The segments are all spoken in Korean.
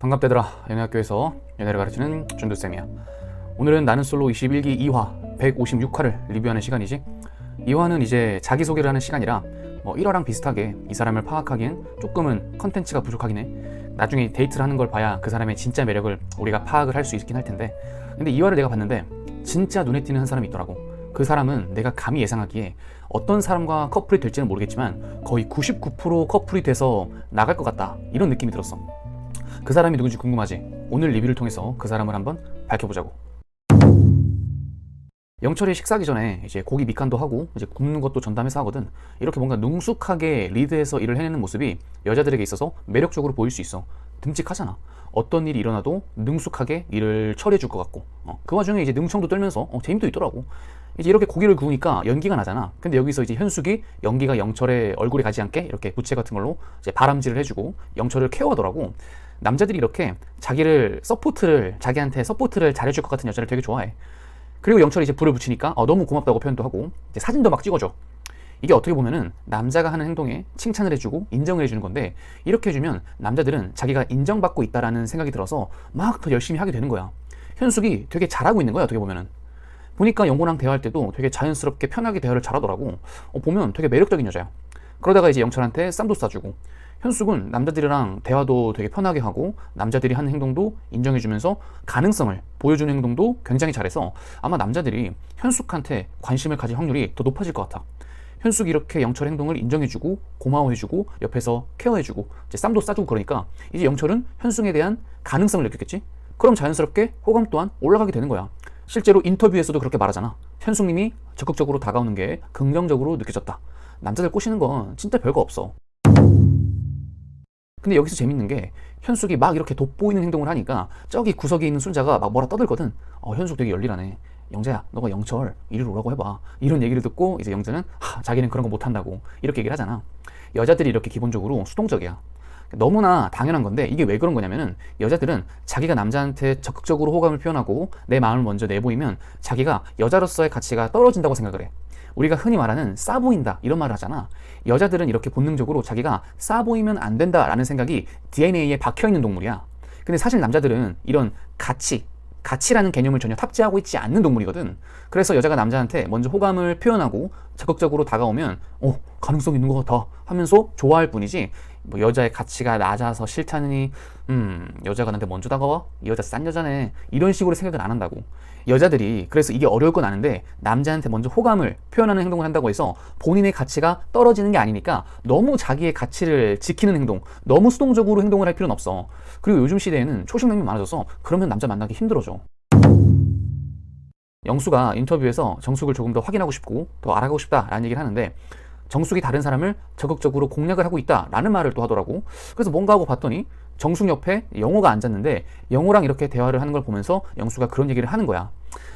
반갑대더라. 연애학교에서 연애를 가르치는 준두쌤이야. 오늘은 나는 솔로 21기 2화 156화를 리뷰하는 시간이지. 2화는 이제 자기소개를 하는 시간이라 1화랑 비슷하게 이 사람을 파악하기엔 조금은 컨텐츠가 부족하긴 해. 나중에 데이트를 하는 걸 봐야 그 사람의 진짜 매력을 우리가 파악을 할 수 있긴 할 텐데, 근데 2화를 내가 봤는데 진짜 눈에 띄는 한 사람이 있더라고. 그 사람은 내가 감히 예상하기에 어떤 사람과 커플이 될지는 모르겠지만 거의 99% 커플이 돼서 나갈 것 같다, 이런 느낌이 들었어. 그 사람이 누군지 궁금하지? 오늘 리뷰를 통해서 그 사람을 한번 밝혀보자고. 영철이 식사하기 전에 이제 고기 밑간도 하고 이제 굽는 것도 전담해서 하거든. 이렇게 뭔가 능숙하게 리드해서 일을 해내는 모습이 여자들에게 있어서 매력적으로 보일 수 있어. 듬직하잖아. 어떤 일이 일어나도 능숙하게 일을 처리해 줄 것 같고, 그 와중에 이제 능청도 떨면서 재미도 있더라고. 이제 이렇게 고기를 구우니까 연기가 나잖아. 근데 여기서 이제 현숙이 연기가 영철의 얼굴에 가지 않게 이렇게 부채 같은 걸로 이제 바람질을 해주고 영철을 케어하더라고. 남자들이 이렇게 자기한테 서포트를 잘해줄 것 같은 여자를 되게 좋아해. 그리고 영철이 이제 불을 붙이니까 너무 고맙다고 표현도 하고 이제 사진도 막 찍어줘. 이게 어떻게 보면은 남자가 하는 행동에 칭찬을 해주고 인정을 해주는 건데, 이렇게 해주면 남자들은 자기가 인정받고 있다라는 생각이 들어서 막 더 열심히 하게 되는 거야. 현숙이 되게 잘하고 있는 거야. 어떻게 보면은 보니까 영호랑 대화할 때도 되게 자연스럽게 편하게 대화를 잘하더라고. 보면 되게 매력적인 여자야. 그러다가 이제 영철한테 쌈도 싸주고, 현숙은 남자들이랑 대화도 되게 편하게 하고 남자들이 하는 행동도 인정해주면서 가능성을 보여주는 행동도 굉장히 잘해서 아마 남자들이 현숙한테 관심을 가질 확률이 더 높아질 것 같아. 현숙이 이렇게 영철 행동을 인정해주고 고마워해주고 옆에서 케어해주고 이제 쌈도 싸주고 그러니까 이제 영철은 현숙에 대한 가능성을 느꼈겠지? 그럼 자연스럽게 호감 또한 올라가게 되는 거야. 실제로 인터뷰에서도 그렇게 말하잖아. 현숙님이 적극적으로 다가오는 게 긍정적으로 느껴졌다. 남자들 꼬시는 건 진짜 별거 없어. 근데 여기서 재밌는 게 현숙이 막 이렇게 돋보이는 행동을 하니까 저기 구석에 있는 순자가 막 뭐라 떠들거든. 현숙 되게 열일하네. 영자야, 너가 영철 이리로 오라고 해봐. 이런 얘기를 듣고 이제 영자는 자기는 그런 거 못한다고 이렇게 얘기를 하잖아. 여자들이 이렇게 기본적으로 수동적이야. 너무나 당연한 건데 이게 왜 그런 거냐면은 여자들은 자기가 남자한테 적극적으로 호감을 표현하고 내 마음을 먼저 내보이면 자기가 여자로서의 가치가 떨어진다고 생각을 해. 우리가 흔히 말하는 싸 보인다 이런 말을 하잖아. 여자들은 이렇게 본능적으로 자기가 싸 보이면 안 된다라는 생각이 DNA에 박혀있는 동물이야. 근데 사실 남자들은 이런 가치라는 개념을 전혀 탑재하고 있지 않는 동물이거든. 그래서 여자가 남자한테 먼저 호감을 표현하고 적극적으로 다가오면 가능성 있는 것 같아 하면서 좋아할 뿐이지, 뭐 여자의 가치가 낮아서 싫다느니 여자가 나한테 먼저 다가와? 이 여자 싼 여자네, 이런 식으로 생각을 안 한다고. 여자들이 그래서 이게 어려울 건 아는데 남자한테 먼저 호감을 표현하는 행동을 한다고 해서 본인의 가치가 떨어지는 게 아니니까 너무 자기의 가치를 지키는 행동, 너무 수동적으로 행동을 할 필요는 없어. 그리고 요즘 시대에는 초식남이 많아져서 그러면 남자 만나기 힘들어져. 영수가 인터뷰에서 정숙을 조금 더 확인하고 싶고 더 알아가고 싶다라는 얘기를 하는데, 정숙이 다른 사람을 적극적으로 공략을 하고 있다라는 말을 또 하더라고. 그래서 뭔가 하고 봤더니 정숙 옆에 영호가 앉았는데 영호랑 이렇게 대화를 하는 걸 보면서 영수가 그런 얘기를 하는 거야.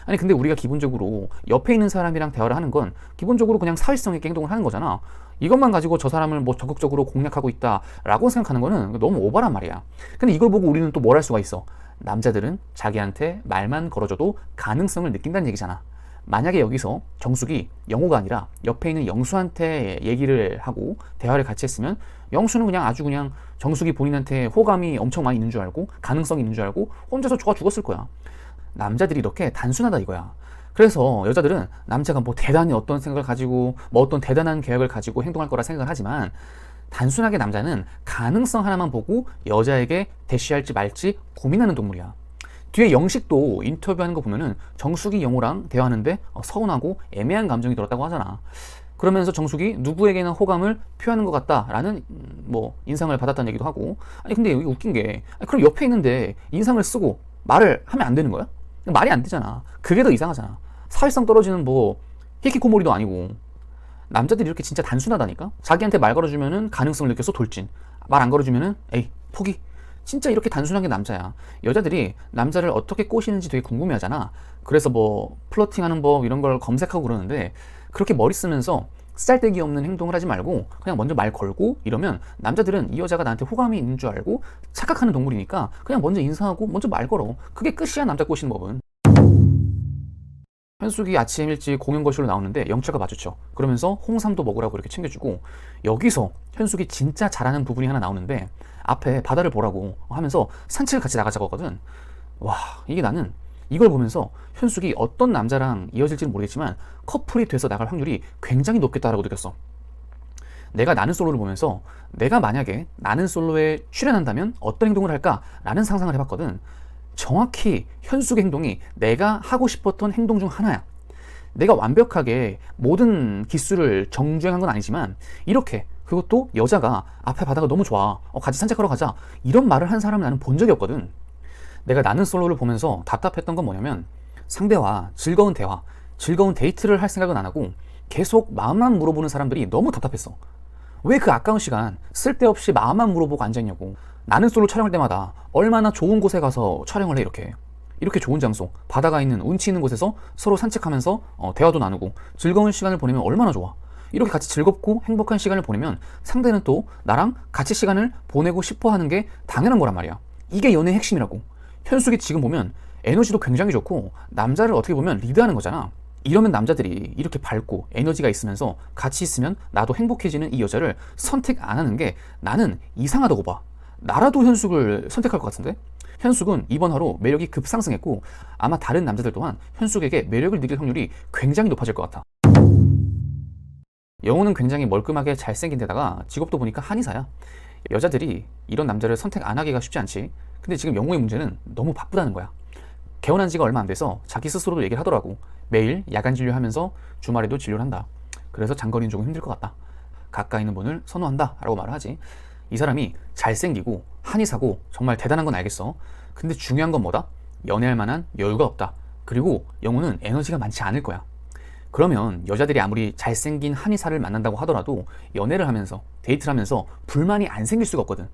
아니 근데 우리가 기본적으로 옆에 있는 사람이랑 대화를 하는 건 기본적으로 그냥 사회성 있게 행동을 하는 거잖아. 이것만 가지고 저 사람을 뭐 적극적으로 공략하고 있다라고 생각하는 거는 너무 오바란 말이야. 근데 이걸 보고 우리는 또 뭘 할 수가 있어? 남자들은 자기한테 말만 걸어줘도 가능성을 느낀다는 얘기잖아. 만약에 여기서 정숙이 영호가 아니라 옆에 있는 영수한테 얘기를 하고 대화를 같이 했으면 영수는 그냥 아주 그냥 정숙이 본인한테 호감이 엄청 많이 있는 줄 알고 가능성이 있는 줄 알고 혼자서 좋아 죽었을 거야. 남자들이 이렇게 단순하다 이거야. 그래서 여자들은 남자가 뭐 대단히 어떤 생각을 가지고 뭐 어떤 대단한 계획을 가지고 행동할 거라 생각을 하지만, 단순하게 남자는 가능성 하나만 보고 여자에게 대쉬할지 말지 고민하는 동물이야. 뒤에 영식도 인터뷰하는 거 보면은 정숙이 영호랑 대화하는데 서운하고 애매한 감정이 들었다고 하잖아. 그러면서 정숙이 누구에게나 호감을 표하는 것 같다라는 뭐 인상을 받았다는 얘기도 하고. 아니 근데 여기 웃긴 게, 그럼 옆에 있는데 인상을 쓰고 말을 하면 안 되는 거야? 말이 안 되잖아. 그게 더 이상하잖아. 사회성 떨어지는 뭐 히키코모리도 아니고. 남자들이 이렇게 진짜 단순하다니까. 자기한테 말 걸어주면은 가능성을 느껴서 돌진, 말 안 걸어주면은 에이 포기. 진짜 이렇게 단순한 게 남자야. 여자들이 남자를 어떻게 꼬시는지 되게 궁금해하잖아. 그래서 뭐 플러팅하는 법 이런 걸 검색하고 그러는데, 그렇게 머리 쓰면서 쓰잘데기 없는 행동을 하지 말고 그냥 먼저 말 걸고 이러면 남자들은 이 여자가 나한테 호감이 있는 줄 알고 착각하는 동물이니까 그냥 먼저 인사하고 먼저 말 걸어. 그게 끝이야, 남자 꼬시는 법은. 현숙이 아침 일찍 공연 거실로 나오는데 영철과 마주쳐. 그러면서 홍삼도 먹으라고 이렇게 챙겨주고, 여기서 현숙이 진짜 잘하는 부분이 하나 나오는데 앞에 바다를 보라고 하면서 산책을 같이 나가자고 하거든. 와, 이게 나는 이걸 보면서 현숙이 어떤 남자랑 이어질지는 모르겠지만 커플이 돼서 나갈 확률이 굉장히 높겠다라고 느꼈어. 내가 나는 솔로를 보면서 내가 만약에 나는 솔로에 출연한다면 어떤 행동을 할까라는 상상을 해봤거든. 정확히 현숙의 행동이 내가 하고 싶었던 행동 중 하나야. 내가 완벽하게 모든 기술을 정주행한 건 아니지만 이렇게, 그것도 여자가 앞에 바다가 너무 좋아, 같이 산책하러 가자, 이런 말을 한 사람을 나는 본 적이 없거든. 내가 나는 솔로를 보면서 답답했던 건 뭐냐면 상대와 즐거운 대화, 즐거운 데이트를 할 생각은 안 하고 계속 마음만 물어보는 사람들이 너무 답답했어. 왜 그 아까운 시간 쓸데없이 마음만 물어보고 앉아있냐고. 나는 솔로 촬영할 때마다 얼마나 좋은 곳에 가서 촬영을 해. 이렇게 좋은 장소, 바다가 있는 운치 있는 곳에서 서로 산책하면서 대화도 나누고 즐거운 시간을 보내면 얼마나 좋아. 이렇게 같이 즐겁고 행복한 시간을 보내면 상대는 또 나랑 같이 시간을 보내고 싶어 하는 게 당연한 거란 말이야. 이게 연애의 핵심이라고. 현숙이 지금 보면 에너지도 굉장히 좋고 남자를 어떻게 보면 리드하는 거잖아. 이러면 남자들이 이렇게 밝고 에너지가 있으면서 같이 있으면 나도 행복해지는 이 여자를 선택 안 하는 게 나는 이상하다고 봐. 나라도 현숙을 선택할 것 같은데? 현숙은 이번 화로 매력이 급상승했고 아마 다른 남자들 또한 현숙에게 매력을 느낄 확률이 굉장히 높아질 것 같아. 영호는 굉장히 멀끔하게 잘생긴 데다가 직업도 보니까 한의사야. 여자들이 이런 남자를 선택 안 하기가 쉽지 않지. 근데 지금 영호의 문제는 너무 바쁘다는 거야. 개원한 지가 얼마 안 돼서 자기 스스로도 얘기를 하더라고. 매일 야간 진료하면서 주말에도 진료를 한다. 그래서 장거리는 조금 힘들 것 같다. 가까이 있는 분을 선호한다 라고 말을 하지. 이 사람이 잘생기고 한의사고 정말 대단한 건 알겠어. 근데 중요한 건 뭐다? 연애할 만한 여유가 없다. 그리고 영호는 에너지가 많지 않을 거야. 그러면 여자들이 아무리 잘생긴 한의사를 만난다고 하더라도 연애를 하면서 데이트를 하면서 불만이 안 생길 수가 없거든.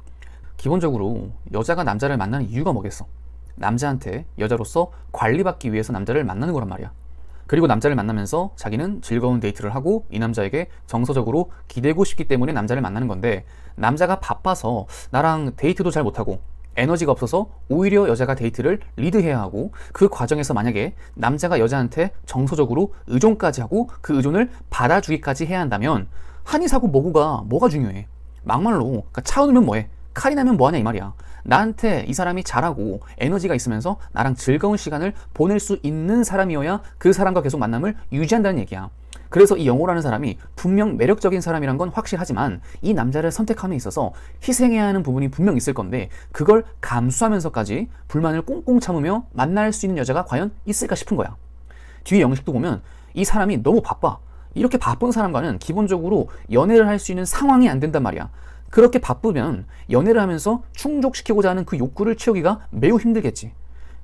기본적으로 여자가 남자를 만나는 이유가 뭐겠어? 남자한테 여자로서 관리받기 위해서 남자를 만나는 거란 말이야. 그리고 남자를 만나면서 자기는 즐거운 데이트를 하고 이 남자에게 정서적으로 기대고 싶기 때문에 남자를 만나는 건데, 남자가 바빠서 나랑 데이트도 잘 못하고 에너지가 없어서 오히려 여자가 데이트를 리드해야 하고, 그 과정에서 만약에 남자가 여자한테 정서적으로 의존까지 하고 그 의존을 받아주기까지 해야 한다면 한의사고 뭐고가 뭐가 중요해? 막말로 그러니까 차오르면 뭐해? 칼이 나면 뭐하냐 이 말이야. 나한테 이 사람이 잘하고 에너지가 있으면서 나랑 즐거운 시간을 보낼 수 있는 사람이어야 그 사람과 계속 만남을 유지한다는 얘기야. 그래서 이 영호라는 사람이 분명 매력적인 사람이란 건 확실하지만 이 남자를 선택함에 있어서 희생해야 하는 부분이 분명 있을 건데, 그걸 감수하면서까지 불만을 꽁꽁 참으며 만날 수 있는 여자가 과연 있을까 싶은 거야. 뒤에 영식도 보면 이 사람이 너무 바빠. 이렇게 바쁜 사람과는 기본적으로 연애를 할 수 있는 상황이 안 된단 말이야. 그렇게 바쁘면 연애를 하면서 충족시키고자 하는 그 욕구를 채우기가 매우 힘들겠지.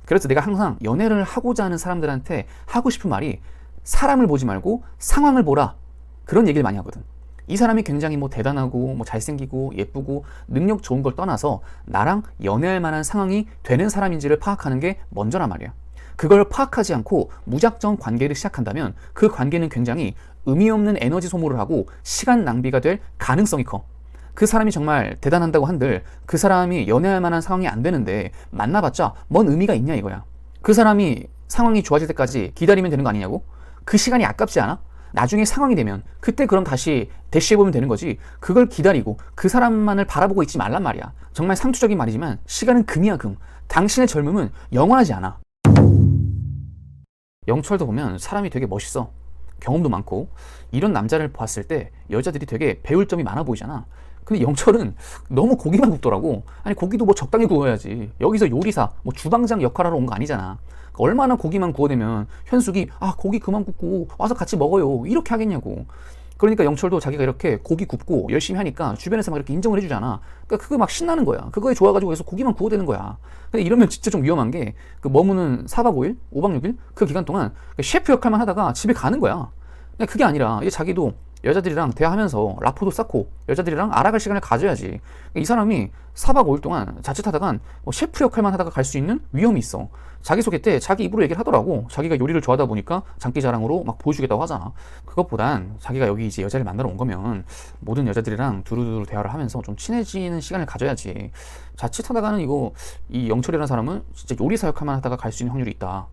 그래서 내가 항상 연애를 하고자 하는 사람들한테 하고 싶은 말이 사람을 보지 말고 상황을 보라, 그런 얘기를 많이 하거든. 이 사람이 굉장히 대단하고 잘생기고 예쁘고 능력 좋은 걸 떠나서 나랑 연애할 만한 상황이 되는 사람인지를 파악하는 게 먼저란 말이야. 그걸 파악하지 않고 무작정 관계를 시작한다면 그 관계는 굉장히 의미 없는 에너지 소모를 하고 시간 낭비가 될 가능성이 커. 그 사람이 정말 대단한다고 한들 그 사람이 연애할 만한 상황이 안 되는데 만나봤자 뭔 의미가 있냐 이거야. 그 사람이 상황이 좋아질 때까지 기다리면 되는 거 아니냐고? 그 시간이 아깝지 않아? 나중에 상황이 되면 그때 그럼 다시 대시해보면 되는 거지. 그걸 기다리고 그 사람만을 바라보고 있지 말란 말이야. 정말 상투적인 말이지만 시간은 금이야 금. 당신의 젊음은 영원하지 않아. 영철도 보면 사람이 되게 멋있어. 경험도 많고 이런 남자를 봤을 때 여자들이 되게 배울 점이 많아 보이잖아. 근데 영철은 너무 고기만 굽더라고. 아니 고기도 적당히 구워야지. 여기서 요리사 주방장 역할하러 온 거 아니잖아. 얼마나 고기만 구워대면 현숙이 고기 그만 굽고 와서 같이 먹어요 이렇게 하겠냐고. 그러니까 영철도 자기가 이렇게 고기 굽고 열심히 하니까 주변에서 막 이렇게 인정을 해주잖아. 그러니까 그거 막 신나는 거야. 그거에 좋아가지고 계속 고기만 구워대는 거야. 근데 이러면 진짜 좀 위험한 게 그 머무는 4박 5일, 5박 6일 그 기간 동안 셰프 역할만 하다가 집에 가는 거야. 그냥 그게 아니라 이제 자기도 여자들이랑 대화하면서 라포도 쌓고 여자들이랑 알아갈 시간을 가져야지. 이 사람이 4박 5일 동안 자칫하다간 셰프 역할만 하다가 갈 수 있는 위험이 있어. 자기소개 때 자기 입으로 얘기를 하더라고. 자기가 요리를 좋아하다 보니까 장기자랑으로 막 보여주겠다고 하잖아. 그것보단 자기가 여기 이제 여자를 만나러 온 거면 모든 여자들이랑 두루두루 대화를 하면서 좀 친해지는 시간을 가져야지. 자칫하다가는 이 영철이라는 사람은 진짜 요리사 역할만 하다가 갈 수 있는 확률이 있다.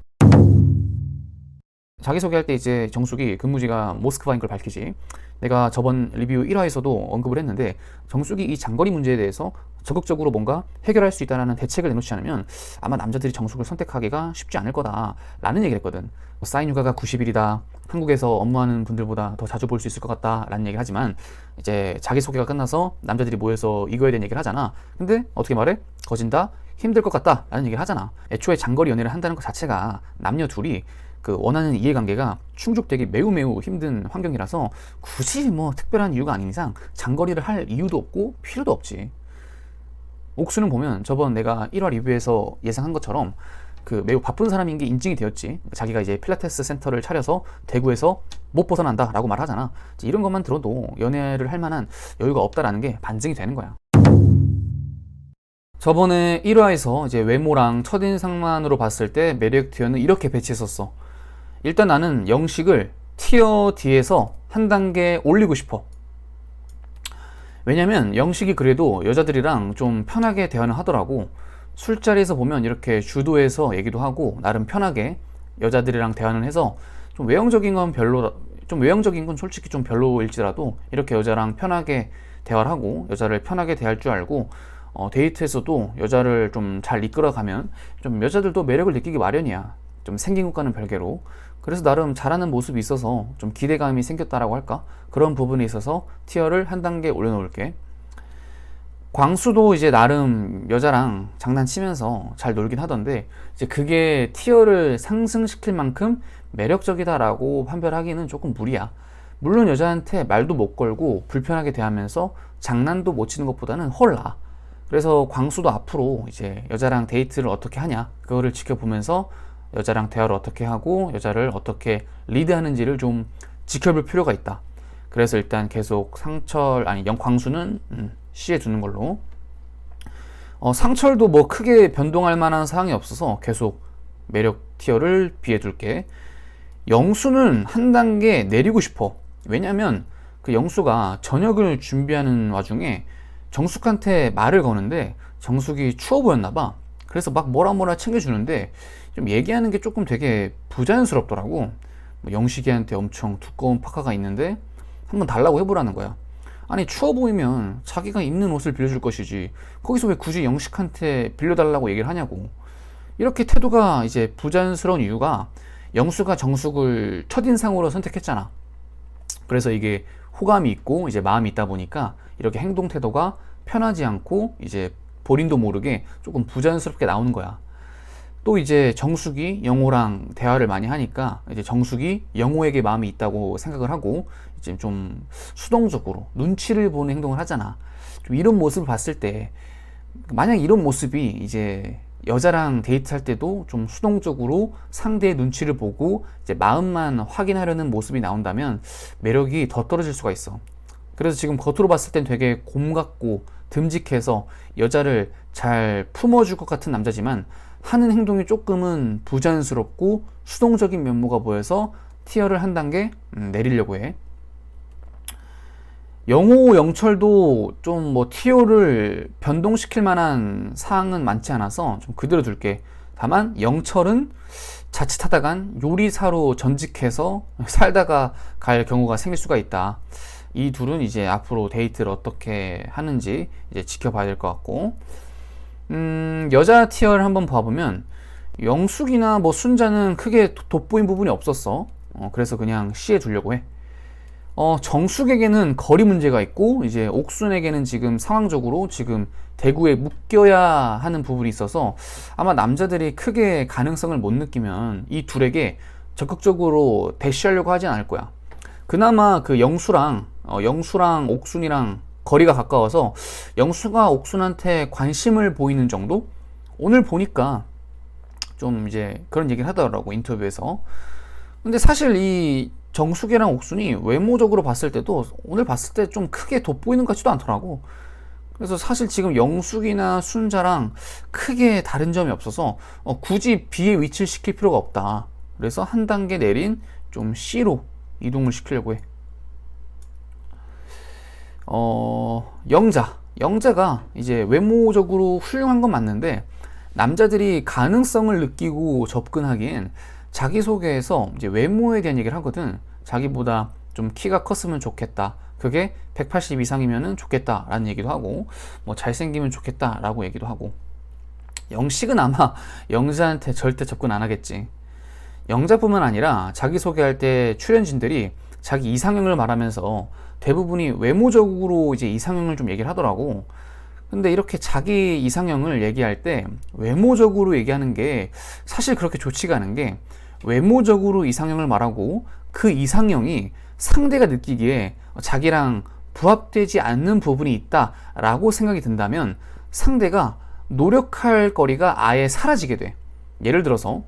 자기소개할 때 이제 정숙이 근무지가 모스크바인 걸 밝히지. 내가 저번 리뷰 1화에서도 언급을 했는데 정숙이 이 장거리 문제에 대해서 적극적으로 뭔가 해결할 수 있다는 대책을 내놓지 않으면 아마 남자들이 정숙을 선택하기가 쉽지 않을 거다라는 얘기를 했거든. 뭐 쌓인 휴가가 90일이다. 한국에서 업무하는 분들보다 더 자주 볼 수 있을 것 같다라는 얘기를 하지만 이제 자기소개가 끝나서 남자들이 모여서 이거에 대한 얘기를 하잖아. 근데 어떻게 말해? 거진다? 힘들 것 같다라는 얘기를 하잖아. 애초에 장거리 연애를 한다는 것 자체가 남녀 둘이 그 원하는 이해관계가 충족되기 매우 매우 힘든 환경이라서 굳이 뭐 특별한 이유가 아닌 이상 장거리를 할 이유도 없고 필요도 없지. 옥수는 보면 저번 내가 1화 리뷰에서 예상한 것처럼 그 매우 바쁜 사람인 게 인증이 되었지. 자기가 이제 필라테스 센터를 차려서 대구에서 못 벗어난다 라고 말하잖아. 이런 것만 들어도 연애를 할 만한 여유가 없다라는 게 반증이 되는 거야. 저번에 1화에서 이제 외모랑 첫인상만으로 봤을 때 매력 티어는 이렇게 배치했었어. 일단 나는 영식을 티어 D에서 한 단계 올리고 싶어. 왜냐면 영식이 그래도 여자들이랑 좀 편하게 대화는 하더라고. 술자리에서 보면 이렇게 주도해서 얘기도 하고 나름 편하게 여자들이랑 대화는 해서 좀 외형적인 건 솔직히 좀 별로일지라도 이렇게 여자랑 편하게 대화를 하고 여자를 편하게 대할 줄 알고 데이트에서도 여자를 좀 잘 이끌어가면 좀 여자들도 매력을 느끼기 마련이야. 좀 생긴 것과는 별개로. 그래서 나름 잘하는 모습이 있어서 좀 기대감이 생겼다라고 할까? 그런 부분에 있어서 티어를 한 단계 올려놓을게. 광수도 이제 나름 여자랑 장난치면서 잘 놀긴 하던데 이제 그게 티어를 상승시킬 만큼 매력적이다라고 판별하기는 조금 무리야. 물론 여자한테 말도 못 걸고 불편하게 대하면서 장난도 못 치는 것보다는 훨 나아. 그래서 광수도 앞으로 이제 여자랑 데이트를 어떻게 하냐 그거를 지켜보면서 여자랑 대화를 어떻게 하고 여자를 어떻게 리드하는지를 좀 지켜볼 필요가 있다. 그래서 일단 계속 광수는 C에 두는 걸로. 상철도 뭐 크게 변동할 만한 사항이 없어서 계속 매력 티어를 B에 둘게. 영수는 한 단계 내리고 싶어. 왜냐면 그 영수가 저녁을 준비하는 와중에 정숙한테 말을 거는데 정숙이 추워 보였나 봐. 그래서 막 뭐라 챙겨주는데 좀 얘기하는 게 조금 되게 부자연스럽더라고. 영식이한테 엄청 두꺼운 파카가 있는데 한번 달라고 해보라는 거야. 아니 추워 보이면 자기가 입는 옷을 빌려줄 것이지 거기서 왜 굳이 영식한테 빌려달라고 얘기를 하냐고. 이렇게 태도가 이제 부자연스러운 이유가 영수가 정숙을 첫인상으로 선택했잖아. 그래서 이게 호감이 있고 이제 마음이 있다 보니까 이렇게 행동 태도가 편하지 않고 이제 본인도 모르게 조금 부자연스럽게 나오는 거야. 또 이제 정숙이 영호랑 대화를 많이 하니까 이제 정숙이 영호에게 마음이 있다고 생각을 하고 이제 좀 수동적으로 눈치를 보는 행동을 하잖아. 좀 이런 모습을 봤을 때 만약 이런 모습이 이제 여자랑 데이트할 때도 좀 수동적으로 상대의 눈치를 보고 이제 마음만 확인하려는 모습이 나온다면 매력이 더 떨어질 수가 있어. 그래서 지금 겉으로 봤을 땐 되게 곰 같고 듬직해서 여자를 잘 품어줄 것 같은 남자지만 하는 행동이 조금은 부자연스럽고 수동적인 면모가 보여서 티어를 한 단계 내리려고 해. 영호, 영철도 좀 뭐 티어를 변동시킬 만한 사항은 많지 않아서 좀 그대로 둘게. 다만 영철은 자칫하다간 요리사로 전직해서 살다가 갈 경우가 생길 수가 있다. 이 둘은 이제 앞으로 데이트를 어떻게 하는지 이제 지켜봐야 될 것 같고, 여자 티어를 한번 봐보면 영숙이나 뭐 순자는 크게 돋보인 부분이 없었어. 그래서 그냥 C에 두려고 해. 정숙에게는 거리 문제가 있고 이제 옥순에게는 지금 상황적으로 지금 대구에 묶여야 하는 부분이 있어서 아마 남자들이 크게 가능성을 못 느끼면 이 둘에게 적극적으로 대시하려고 하진 않을 거야. 그나마 그 영수랑 옥순이랑 거리가 가까워서 영수가 옥순한테 관심을 보이는 정도? 오늘 보니까 좀 이제 그런 얘기를 하더라고, 인터뷰에서. 근데 사실 이 정숙이랑 옥순이 외모적으로 봤을 때도 오늘 봤을 때 좀 크게 돋보이는 것 같지도 않더라고. 그래서 사실 지금 영숙이나 순자랑 크게 다른 점이 없어서 굳이 B에 위치를 시킬 필요가 없다. 그래서 한 단계 내린 좀 C로 이동을 시키려고 해. 영자가 이제 외모적으로 훌륭한 건 맞는데 남자들이 가능성을 느끼고 접근하기엔 자기소개에서 이제 외모에 대한 얘기를 하거든. 자기보다 좀 키가 컸으면 좋겠다. 그게 180 이상이면 좋겠다 라는 얘기도 하고, 뭐 잘생기면 좋겠다 라고 얘기도 하고. 영식은 아마 영자한테 절대 접근 안 하겠지. 영자뿐만 아니라 자기소개할 때 출연진들이 자기 이상형을 말하면서 대부분이 외모적으로 이제 이상형을 좀 얘기를 하더라고. 근데 이렇게 자기 이상형을 얘기할 때 외모적으로 얘기하는 게 사실 그렇게 좋지가 않은 게, 외모적으로 이상형을 말하고 그 이상형이 상대가 느끼기에 자기랑 부합되지 않는 부분이 있다라고 생각이 든다면 상대가 노력할 거리가 아예 사라지게 돼. 예를 들어서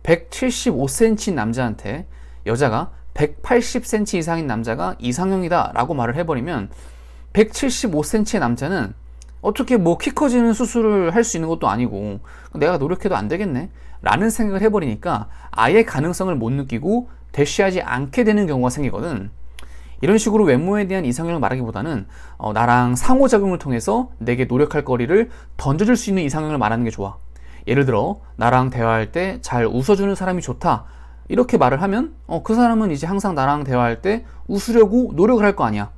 175cm 남자한테 여자가 180cm 이상인 남자가 이상형이다 라고 말을 해버리면 175cm의 남자는 어떻게 뭐 키 커지는 수술을 할 수 있는 것도 아니고 내가 노력해도 안 되겠네 라는 생각을 해버리니까 아예 가능성을 못 느끼고 대쉬하지 않게 되는 경우가 생기거든. 이런 식으로 외모에 대한 이상형을 말하기보다는 나랑 상호작용을 통해서 내게 노력할 거리를 던져줄 수 있는 이상형을 말하는 게 좋아. 예를 들어 나랑 대화할 때 잘 웃어주는 사람이 좋다 이렇게 말을 하면 그 사람은 이제 항상 나랑 대화할 때 웃으려고 노력을 할 거 아니야.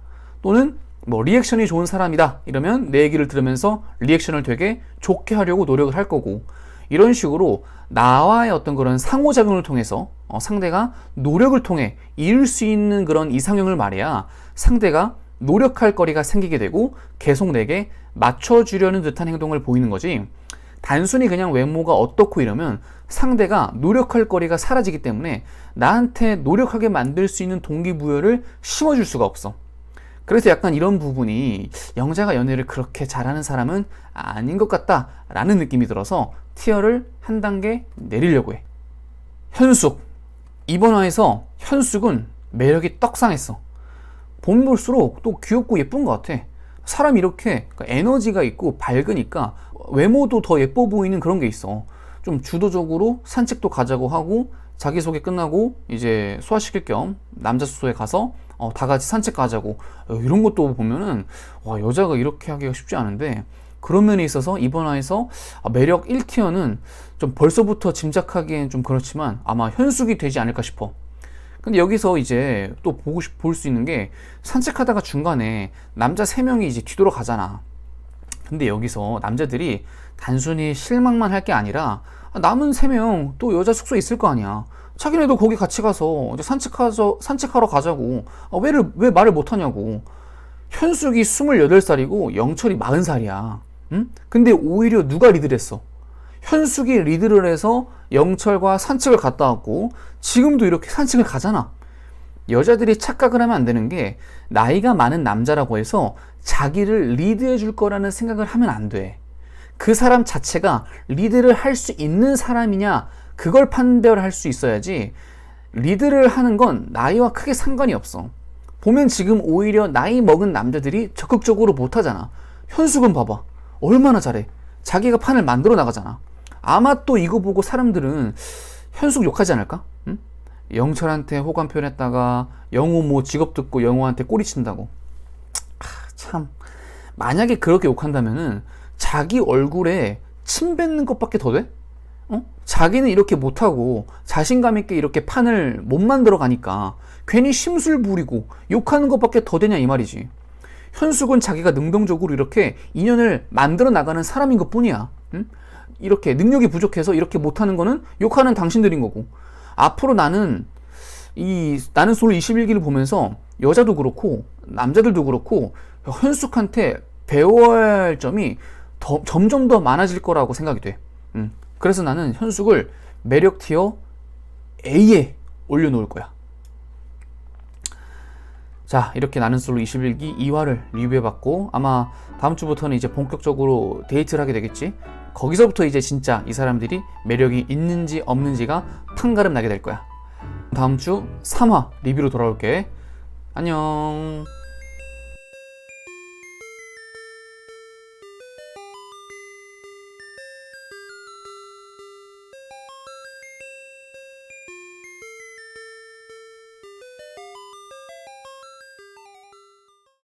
또는 뭐 리액션이 좋은 사람이다 이러면 내 얘기를 들으면서 리액션을 되게 좋게 하려고 노력을 할 거고, 이런 식으로 나와의 어떤 그런 상호작용을 통해서 상대가 노력을 통해 이룰 수 있는 그런 이상형을 말해야 상대가 노력할 거리가 생기게 되고 계속 내게 맞춰주려는 듯한 행동을 보이는 거지. 단순히 그냥 외모가 어떻고 이러면 상대가 노력할 거리가 사라지기 때문에 나한테 노력하게 만들 수 있는 동기부여를 심어줄 수가 없어. 그래서 약간 이런 부분이 영자가 연애를 그렇게 잘하는 사람은 아닌 것 같다 라는 느낌이 들어서 티어를 한 단계 내리려고 해. 현숙. 이번 화에서 현숙은 매력이 떡상했어. 보면 볼수록 또 귀엽고 예쁜 것 같아. 사람이 이렇게 에너지가 있고 밝으니까 외모도 더 예뻐 보이는 그런 게 있어. 좀 주도적으로 산책도 가자고 하고 자기소개 끝나고 이제 소화시킬 겸 남자 숙소에 가서 다 같이 산책 가자고, 이런 것도 보면은 와, 여자가 이렇게 하기가 쉽지 않은데, 그런 면에 있어서 이번 화에서 매력 1티어는 좀 벌써부터 짐작하기엔 좀 그렇지만 아마 현숙이 되지 않을까 싶어. 근데 여기서 이제 또 볼 수 있는 게, 산책하다가 중간에 남자 3명이 이제 뒤돌아가잖아. 근데 여기서 남자들이 단순히 실망만 할 게 아니라 남은 3명 또 여자 숙소에 있을 거 아니야. 자기네도 거기 같이 가서 이제 산책하러 가자고. 왜 말을 못하냐고. 현숙이 28살이고 영철이 40살이야. 응? 근데 오히려 누가 리드를 했어? 현숙이 리드를 해서 영철과 산책을 갔다 왔고 지금도 이렇게 산책을 가잖아. 여자들이 착각을 하면 안 되는 게, 나이가 많은 남자라고 해서 자기를 리드해 줄 거라는 생각을 하면 안 돼. 그 사람 자체가 리드를 할 수 있는 사람이냐, 그걸 판별할 수 있어야지. 리드를 하는 건 나이와 크게 상관이 없어. 보면 지금 오히려 나이 먹은 남자들이 적극적으로 못하잖아. 현숙은 봐봐, 얼마나 잘해. 자기가 판을 만들어 나가잖아. 아마 또 이거 보고 사람들은 현숙 욕하지 않을까? 응? 영철한테 호감 표현했다가 영호 뭐 직업 듣고 영호한테 꼬리친다고. 참, 만약에 그렇게 욕한다면은 자기 얼굴에 침 뱉는 것밖에 더 돼? 자기는 이렇게 못하고 자신감 있게 이렇게 판을 못 만들어 가니까 괜히 심술 부리고 욕하는 것밖에 더 되냐 이 말이지. 현숙은 자기가 능동적으로 이렇게 인연을 만들어 나가는 사람인 것 뿐이야. 응? 이렇게 능력이 부족해서 이렇게 못하는 거는 욕하는 당신들인 거고, 앞으로 나는 솔로 21기를 보면서 여자도 그렇고 남자들도 그렇고 현숙한테 배워야 할 점이 점점 더 많아질 거라고 생각이 돼. 그래서 나는 현숙을 매력 티어 A에 올려놓을 거야. 자, 이렇게 나는 솔로 21기 2화를 리뷰해봤고, 아마 다음 주부터는 이제 본격적으로 데이트를 하게 되겠지. 거기서부터 이제 진짜 이 사람들이 매력이 있는지 없는지가 판가름 나게 될 거야. 다음 주 3화 리뷰로 돌아올게. 안녕.